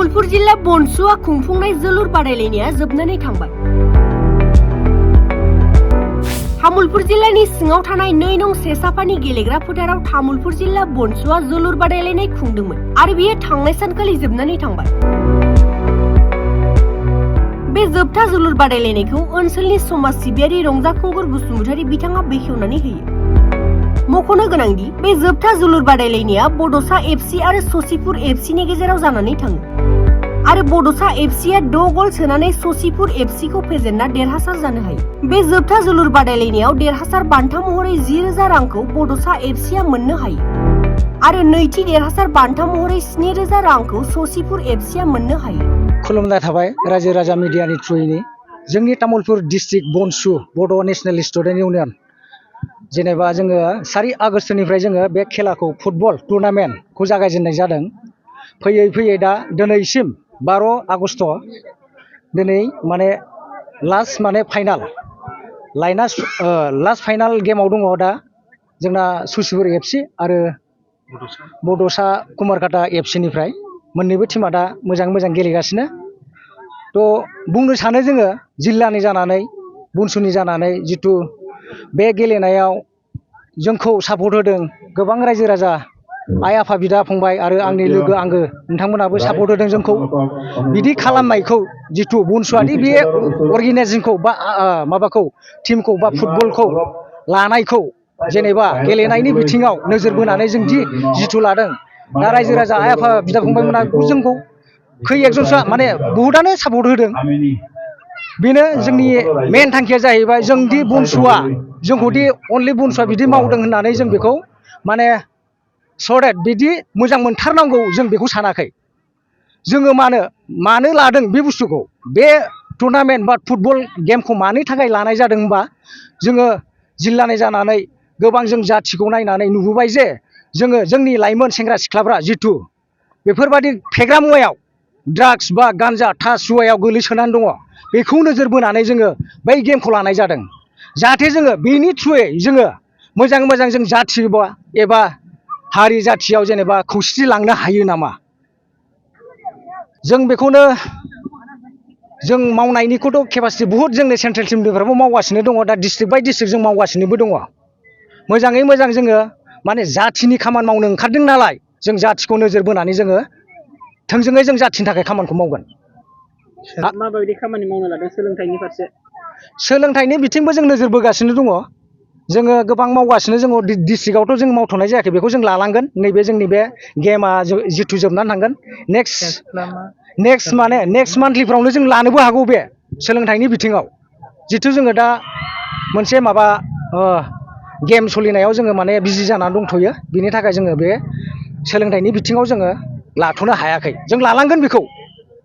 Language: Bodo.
तामुलपुर जिल्ला बनसुआ खुंफुंनाय जोलुर बादायलायनाया जोबनानै थांबाय। तामुलपुर जिल्लानि सिङाव थानाय 2 नं सेसापानि गेलेग्रा फोथाराव तामुलपुर जिल्ला बनसुआ जोलुर बादायलायनाय खुंदोंमोन आरो बेयो थांनाय सानखालि जोबनानै थांबाय। बे जोबथा जोलुर बादायलायनायखौ ओनसोलनि समाज सिबियारि रंजाखुंगुर बसुमतारी बिथाङा बेखेवनानै होयो। मख'नो गोनांदि बे जोबथा जोलुर बादायलायनाया बड'सा एफसि आरो ससिपुर एफसिनि गेजेराव जानानै थाङो आरो बड'सा एफसिया 6 गल सोनानै ससिपुर एफसिखौ फेजेनना देरहासार जानो हायो। बे जोबथा जोलुर बादायलायनायाव देरहासार बान्था महरै 10,000 रांखौ बड'सा एफसिया मोननो हायो आरो नैथि देरहासार बान्था महरै 7,000 रांखौ ससिपुर एफसिया मोननो हायो। खुलुमनाय थाबाय रायजो राजा मिडियानि थ्रुयैनो जोंनि तामुलपुर डिस्ट्रिक्ट बनसु बड' नेशनेल स्टुडेन्ट इउनियन जेनेबा जोङो 4 आगष्टनिफ्राय जोङो बे खेलाखौ फुटबल टुर्नामेन्टखौ जागायजेननाय जादों। फैयै फैयै दा दिनैसिम 12 आगष्ट दिनै माने लास्ट फाइनाल लास्ट फाइनाल गेमाव दङ दा जोंना ससिपुर एफसि आरो बड'सा कुमारकाटा एफसिनिफ्राय मोननैबो टीमा दा मोजां गेलेगासिनो। थ' बुंनो सानो जोङो जिल्लानि जानानै बनसुनि जानानै जितु बे गेलेनायाव जोंखौ सापर्ट होदों गोबां रायजो राजा आइ आफा बिदा फंबाय आरो आंनि लोगो आंगो नोंथांमोनाबो सापर्ट होदों जोंखौ बिदि खालामनायखौ जितु बनसुआदि बे अर्गेनाइजेशनखौ बा माबाखौ टीमखौ बा फुटबलखौ लानायखौ जेनेबा गेलेनायनि बिथिङाव नोजोर बोनानै जों जितु लादों दा रायजो राजा आइ आफा बिदा फंबायमोना जोंखौ खै एकजनसो माने बहुतानो सापर्ट होदों। बेनो जोंनि मेन थांखिया जाहैबाय जोंदि बनसुआ जोंखौदि अनलि बनसुआ बिदि मावदों होननानै जों बेखौ माने सदेट बिदि मोजां मोनथारनांगौ जों बेखौ सानाखै। जोङो मानो लादों बे बुस्थुखौ बे टुर्नामेन्ट बा फुटबल गेमखौ मानि थाखाय लानाय जादों होनबा जोङो जिल्लानि जानानै गोबां जों जाथिखौ नायनानै नुबोबाय जे जोङो जोंनि लाइमोन सेंग्रा सिख्लाफ्रा जितु बेफोरबायदि फेग्रा मुवायाव ड्राग्स बा गान्जा थास जुवायाव गोलैसोनानै दङ बेखौ नोजोर बोनानै जोङो बै गेमखौ लानाय जादों जाहाथे जोङो बेनि थ्रुयै जोङो मोजां जों जाथि एबा हारि जाथियाव जेनेबा खौसेथि लांनो हायो नामा जों बेखौनो जों मावनायनिखौथ' केपासिटि बुहुत जोंनि सेन्ट्रेल टिमनिफ्रायबो मावगासिनो दङ दा डिस्ट्रिक्ट बाय डिस्ट्रिक्ट जों मावगासिनोबो दङ। मोजाङै मोजां जोङो माने जाथिनि खामानि मावनो ओंखारदों नालाय जों जाथिखौ नोजोर बोनानै जोङो थोंजोङै जों जाथिनि थाखाय खामानिखौ मावगोन। माबायदि खामानि मावनो लादों सोलोंथाइनि फारसे? सोलोंथाइनि बिथिंबो जों नोजोर बोगासिनो दङ। जोङो गोबां मावगासिनो जों डिस्ट्रिक्टआवथ' जों मावथ'नाय जायाखै बेखौ जों लालांगोन नैबे जोंनि बे गेमा जितु जोबनानै थांगोन नेक्स्ट मान्थलिफ्रावनो जों लानोबो हागौ बे सोलोंथाइनि बिथिङाव जितु जोङो दा मोनसे माबा गेम सोलिनायाव जोङो माने बिजि जानानै दंथ'यो बिनि थाखाय जोङो बे सोलोंथाइनि बिथिङाव जोङो लाथ'नो हायाखै जों लालांगोन बेखौ